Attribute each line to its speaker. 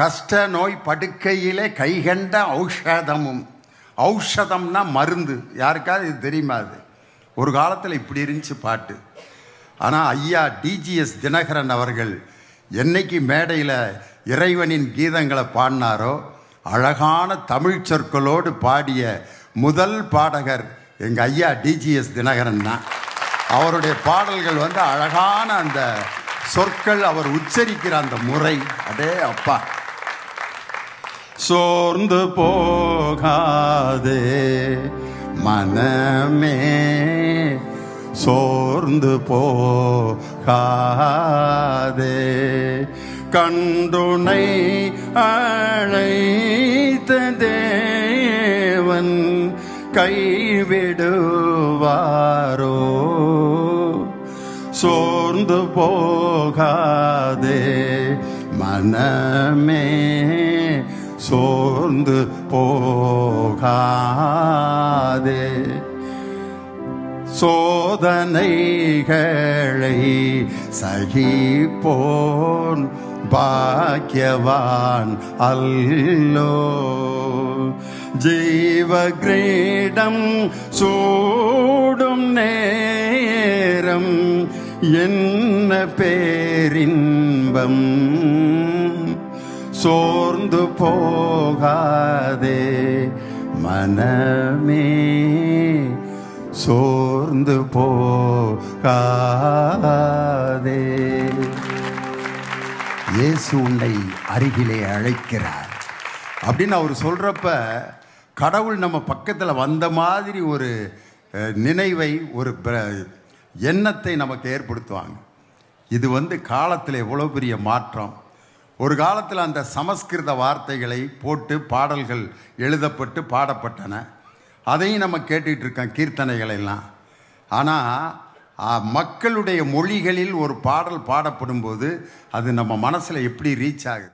Speaker 1: கஷ்ட நோய் படுக்கையிலே கைகண்ட ஔஷதமும். ஔஷதம்னா மருந்து. யாருக்காவது இது தெரியுமா? அது ஒரு காலத்தில் இப்படி இருந்துச்சு பாட்டு. ஆனால் ஐயா டிஜிஎஸ் தினகரன் அவர்கள் என்னைக்கு மேடையில் இறைவனின் கீதங்களை பாடினாரோ, அழகான தமிழ் சொற்களோடு பாடிய முதல் பாடகர் எங்கள் ஐயா டிஜிஎஸ் தினகரன் தான். அவருடைய பாடல்கள் அழகான அந்த சொற்கள், அவர் உச்சரிக்கிற அந்த முறை, அடே அப்பா. சோர்ந்து போகாதே மனமே, சோர்ந்து போகாதே, கண்டுனை அழைத்த தேவன் கைவிடுவாரோ. சோர்ந்து போகாதே மனமே, சோர்ந்து போகாதே. சோதனைகளை சகிப்போன் பாக்கியவான் அல்லோ. ஜீவ கிரீடம் சூடும் நேரம் என்ன பேரின்பம். சோர்ந்து போகாதே மனமே, சோர்ந்து போகாதே. இயேசு உன்னை அருகிலே அழைக்கிறார் அப்படின்னு அவர் சொல்றப்ப, கடவுள் நம்ம பக்கத்தில் வந்த மாதிரி ஒரு நினைவை, ஒரு எண்ணத்தை நமக்கு ஏற்படுத்துவாங்க. இது காலத்தில் எவ்வளோ பெரிய மாற்றம். ஒரு காலத்தில் அந்த சமஸ்கிருத வார்த்தைகளை போட்டு பாடல்கள் எழுதப்பட்டு பாடப்பட்டன. அதையும் நம்ம கேட்டுட்டு இருக்கோம், கீர்த்தனைகள் எல்லாம். ஆனால் மக்களுடைய மொழிகளில் ஒரு பாடல் பாடப்படும் போது அது நம்ம மனசில் எப்படி ரீச் ஆகுது.